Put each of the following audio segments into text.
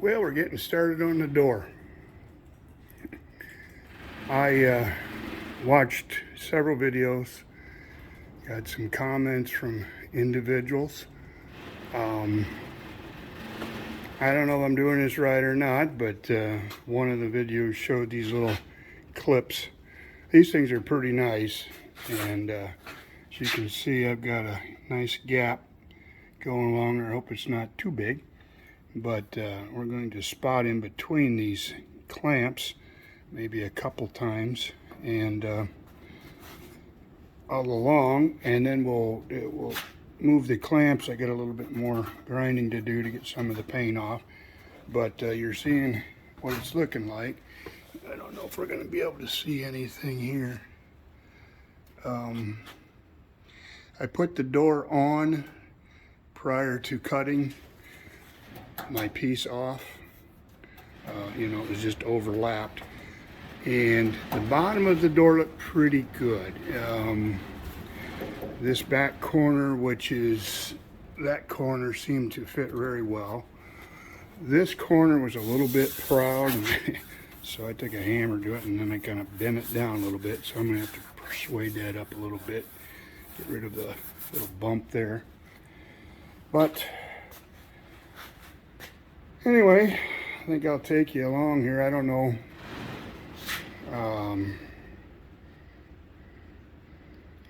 Well, we're getting started on the door. I watched several videos, got some comments from individuals. I don't know if I'm doing this right or not, but one of the videos showed these little clips. These things are pretty nice, and as you can see, I've got a nice gap going along there. I hope it's not too big, but we're going to spot in between these clamps maybe a couple times and all along, and then we'll move the clamps. I got a little bit more grinding to do to get some of the paint off, but you're seeing what it's looking like. I don't know if we're going to be able to see anything here. I put the door on prior to cutting my piece off. It was just overlapped, and the bottom of the door looked pretty good. This back corner, which is that corner, seemed to fit very well. This corner was a little bit proud, so I took a hammer to it, and then I kind of bent it down a little bit, so I'm going to have to persuade that up a little bit, get rid of the little bump there. But anyway, I think I'll take you along here. I don't know.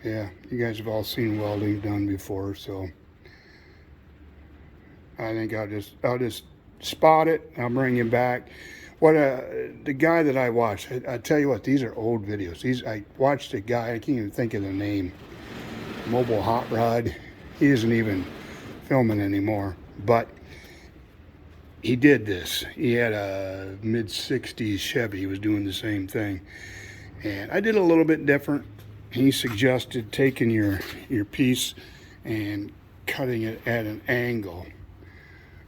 Yeah, you guys have all seen welding done before, so I think I'll just spot it. I'll bring you back. The guy that I watched, I tell you what, these are old videos. I watched a guy, I can't even think of the name, Mobile Hot Rod. He isn't even filming anymore, but he did this. He had a mid-60s Chevy. He was doing the same thing, and I did a little bit different. He suggested taking your piece and cutting it at an angle.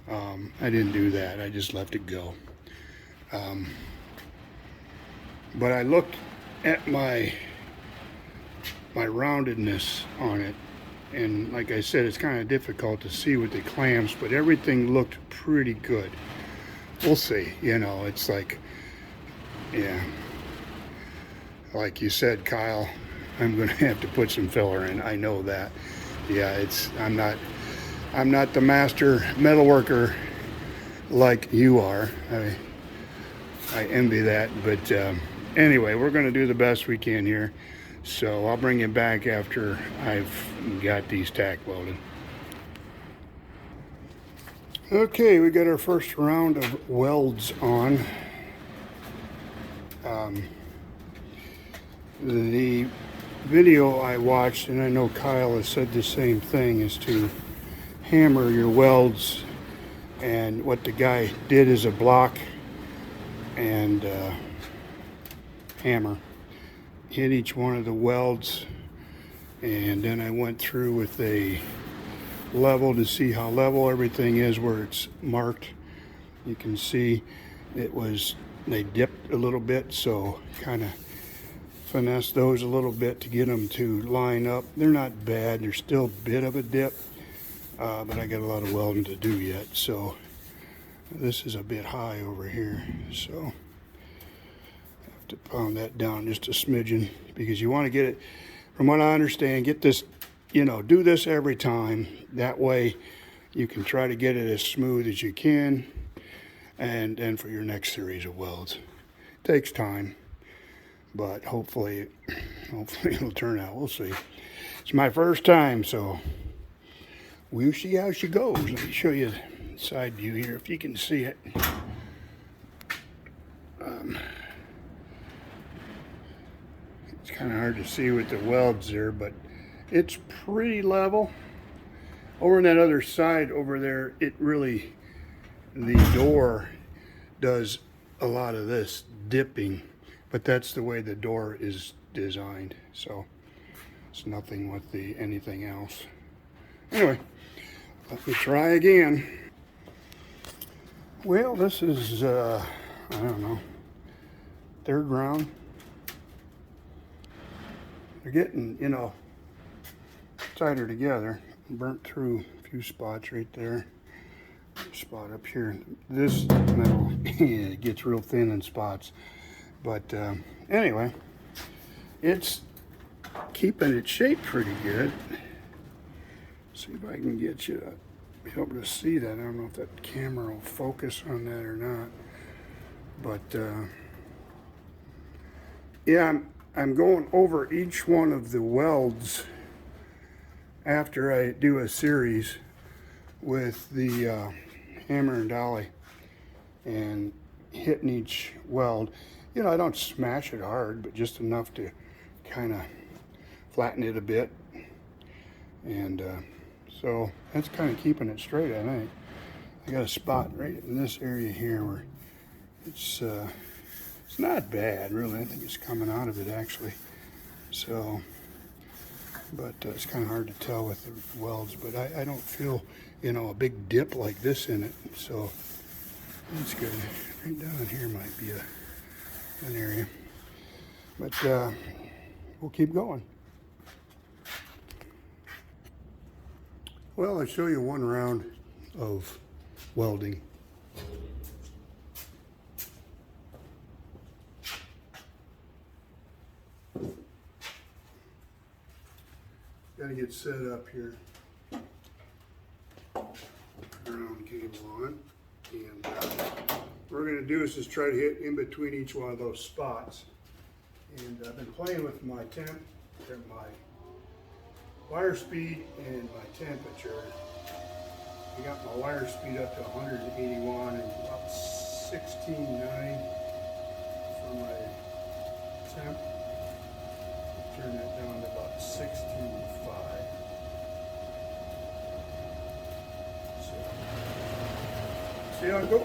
I didn't do that. I just left it go. But I looked at my roundedness on it, and like I said, it's kind of difficult to see with the clamps, but everything looked pretty good. We'll see. It's like, yeah, like you said, Kyle, I'm going to have to put some filler in. I know that. Yeah, I'm not the master metal worker like you are. I envy that, but anyway, we're going to do the best we can here. So I'll bring you back after I've got these tack welded. Okay, we got our first round of welds on. The video I watched, and I know Kyle has said the same thing, is to hammer your welds, and what the guy did is a block and hammer, hit each one of the welds, and then I went through with a level to see how level everything is where it's marked. You can see they dipped a little bit, so kind of finesse those a little bit to get them to line up. They're not bad. They're still a bit of a dip, but I got a lot of welding to do yet. So this is a bit high over here, so I have to pound that down just a smidgen, because you want to get it, from what I understand, get this, do this every time. That way you can try to get it as smooth as you can, and then for your next series of welds. It takes time, but hopefully it'll turn out. We'll see. It's my first time, so we'll see how she goes. Let me show you the side view here, if you can see it. It's kind of hard to see with the welds there, but it's pretty level. Over on that other side over there, the door does a lot of this dipping, but that's the way the door is designed, so it's nothing with anything else. Anyway, let me try again. Well, this is I don't know, third round. They're getting tighter together. Burnt through a few spots right there. spot up here. This metal it gets real thin in spots, but anyway, it's keeping its shape pretty good. See if I can get you to be able to see that. I don't know if that camera will focus on that or not, but yeah, I'm going over each one of the welds after I do a series with the hammer and dolly and hitting each weld. You know, I don't smash it hard, but just enough to kind of flatten it a bit. And so that's kind of keeping it straight, I think. I got a spot right in this area here where it's not bad, really. I think it's coming out of it, actually. So, but it's kind of hard to tell with the welds, but I don't feel, you know, a big dip like this in it. So that's good. Right down here might be an area, but we'll keep going. Well, I'll show you one round of welding. Got to get set up here. Ground cable on, and what we're going to do is just try to hit in between each one of those spots. And I've been playing with my my wire speed and my temperature. I got my wire speed up to 181 and about 16.9 for my temp. Turn that down to about 16.5. So, see how it goes.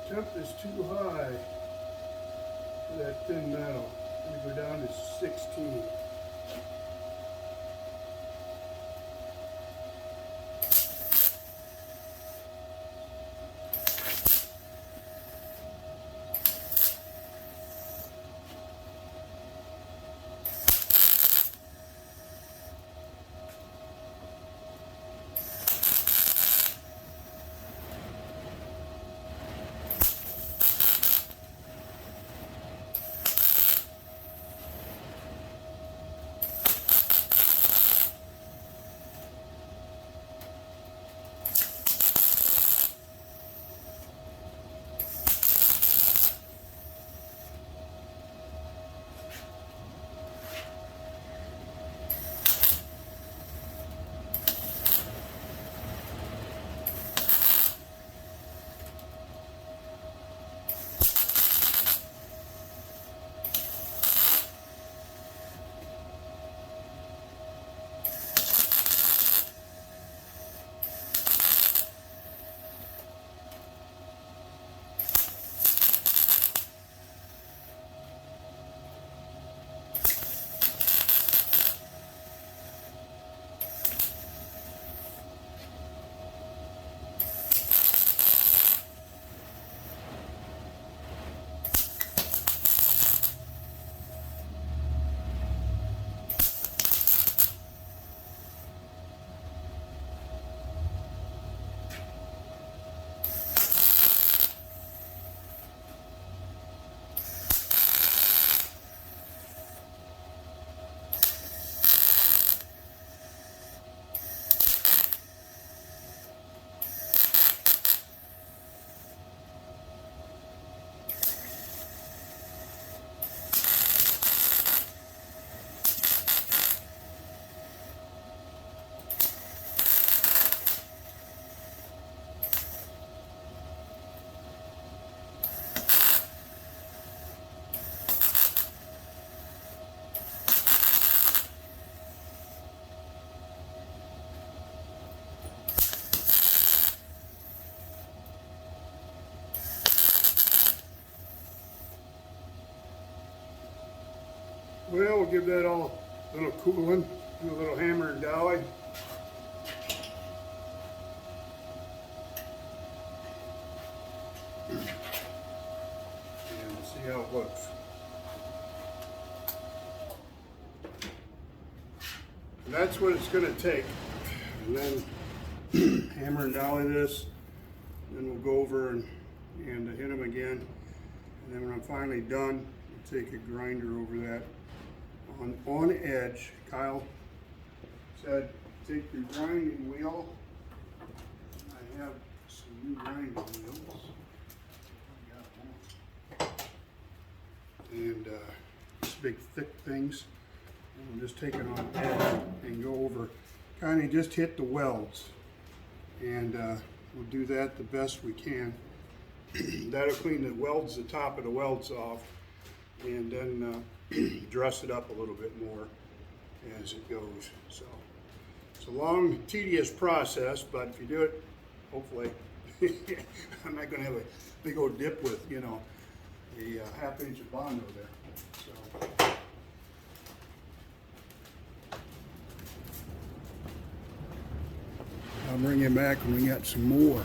Temp is too high for that thin metal. I'm going to go down to 16. Well, we'll give that all a little cooling, do a little hammer and dolly. And see how it looks. And that's what it's going to take. And then hammer and dolly this. Then we'll go over and hit them again. And then when I'm finally done, I'll take a grinder over that on edge. Kyle said, take your grinding wheel. I have some new grinding wheels. And just big thick things. And we'll just take it on edge and go over, kind of just hit the welds. And we'll do that the best we can. That'll clean the welds, the top of the welds off, and then dress it up a little bit more as it goes. So it's a long, tedious process, but if you do it, hopefully, I'm not going to have a big old dip with, you know, a half inch of Bondo there. So. I'll bring you back when we got some more.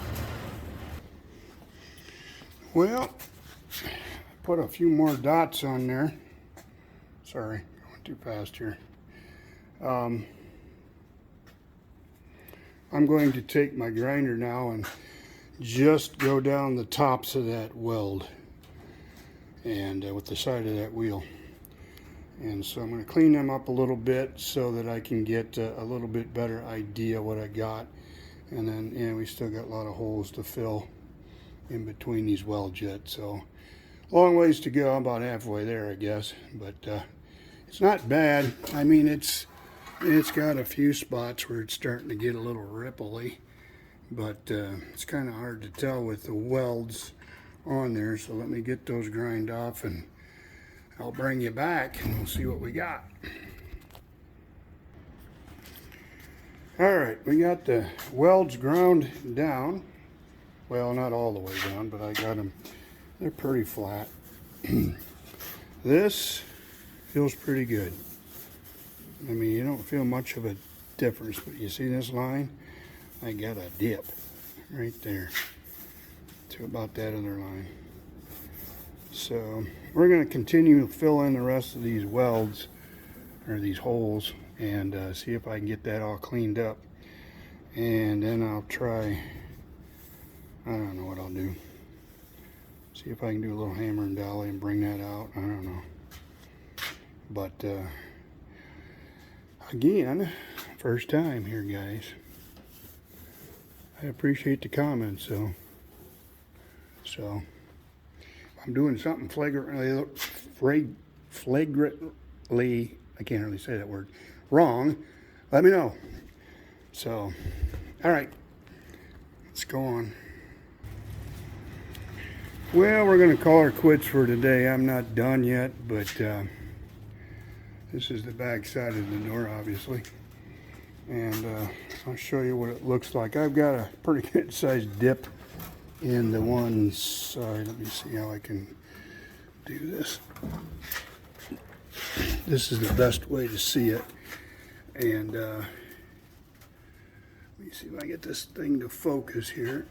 Well, I put a few more dots on there. Sorry, going too fast here. I'm going to take my grinder now and just go down the tops of that weld and with the side of that wheel. And so I'm going to clean them up a little bit so that I can get a little bit better idea what I got. And then, yeah, we still got a lot of holes to fill in between these welds yet. So long ways to go. I'm about halfway there, I guess. But it's not bad. I mean, it's got a few spots where it's starting to get a little ripply. But it's kind of hard to tell with the welds on there. So let me get those grind off and I'll bring you back and we'll see what we got. All right, we got the welds ground down. Well, not all the way down, but I got them. They're pretty flat. This feels pretty good. I mean, you don't feel much of a difference, but you see this line? I got a dip right there to about that other line. So we're going to continue to fill in the rest of these welds, or these holes, and see if I can get that all cleaned up. And then I'll try, I don't know what I'll do. See if I can do a little hammer and dolly and bring that out. I don't know. But again, first time here, guys. I appreciate the comments, so I'm doing something flagrantly, I can't really say that word, wrong, let me know. So, all right, let's go on. Well, we're going to call her quits for today. I'm not done yet, but this is the back side of the door, obviously. And I'll show you what it looks like. I've got a pretty good sized dip in the one side. Let me see how I can do this. This is the best way to see it. And let me see if I get this thing to focus here.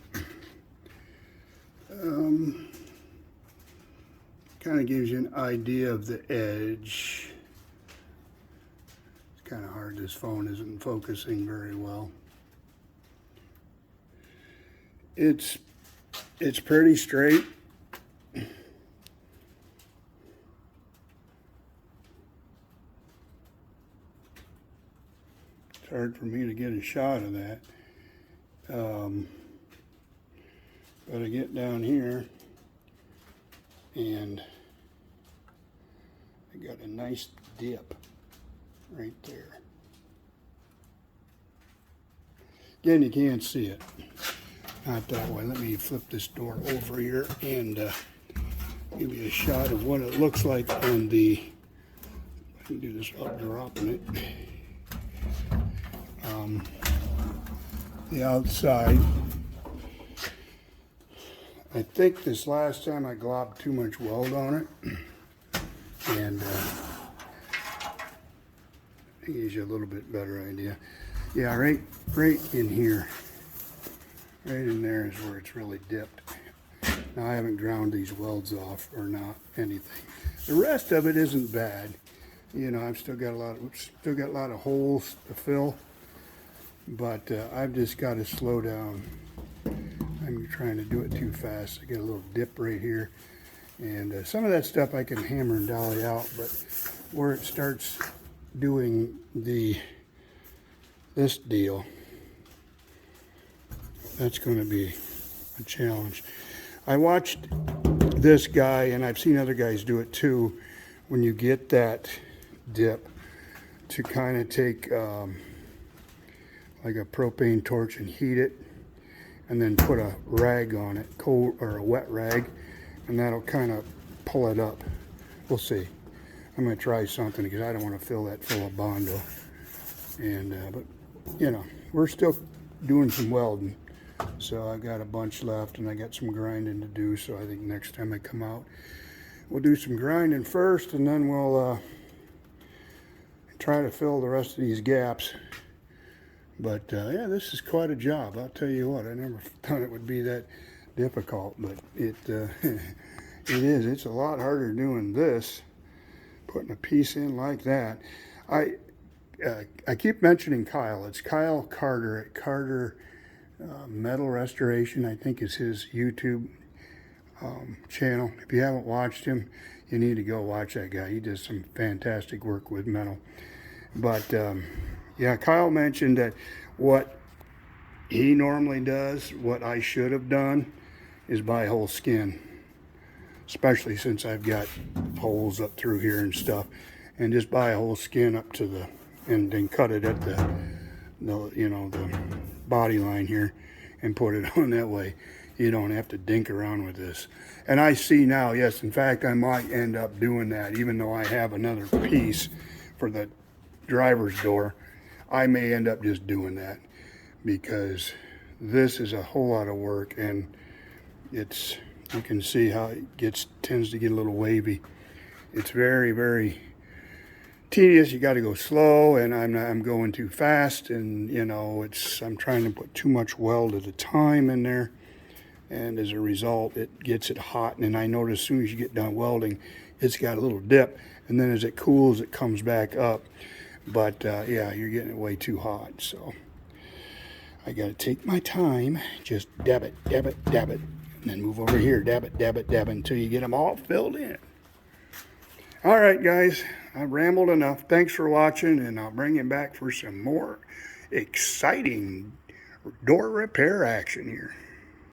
Kind of gives you an idea of the edge. It's kind of hard. This phone isn't focusing very well. It's pretty straight. It's hard for me to get a shot of that. But I get down here and I got a nice dip right there. Again, you can't see it. Not that way. Let me flip this door over here and give you a shot of what it looks like on the, I can do this without dropping it. The outside. I think this last time I globbed too much weld on it, and It gives you a little bit better idea. Yeah, right in here. Right in there is where it's really dipped. Now I haven't ground these welds off or not anything. The rest of it isn't bad. You know, I've still got a lot of holes to fill, but I've just got to slow down. I'm trying to do it too fast. I got a little dip right here, and some of that stuff I can hammer and dolly out, but where it starts doing this deal, that's going to be a challenge. I watched this guy, and I've seen other guys do it too, when you get that dip, to kind of take like a propane torch and heat it, and then put a rag on it, cold or a wet rag, and that'll kind of pull it up. We'll see. I'm going to try something because I don't want to fill that full of Bondo. And but you know, we're still doing some welding. So I got a bunch left, and I got some grinding to do. So I think next time I come out, we'll do some grinding first, and then we'll try to fill the rest of these gaps. But yeah, this is quite a job. I'll tell you what, I never thought it would be that difficult, but it it is. It's a lot harder doing this, putting a piece in like that. I keep mentioning Kyle. It's Kyle Carter at Carter Metal Restoration, I think is his YouTube channel. If you haven't watched him, you need to go watch that guy. He does some fantastic work with metal. But yeah, Kyle mentioned that what he normally does, what I should have done, is buy whole skin, especially since I've got holes up through here and stuff, and just buy a whole skin up to the, and then cut it at the you know, the body line here, and put it on that way. You don't have to dink around with this. And I see now, yes, in fact, I might end up doing that, even though I have another piece for the driver's door. I may end up just doing that, because this is a whole lot of work, and it's, you can see how it tends to get a little wavy. It's very, very tedious. You got to go slow, and I'm going too fast, and you know, I'm trying to put too much weld at a time in there, and as a result it gets it hot. And I notice as soon as you get done welding, it's got a little dip, and then as it cools, it comes back up. But yeah, you're getting it way too hot, so I got to take my time, just dab it, dab it, dab it, and then move over here, dab it, dab it, dab it, until you get them all filled in. All right, guys, I've rambled enough. Thanks for watching, and I'll bring you back for some more exciting door repair action here.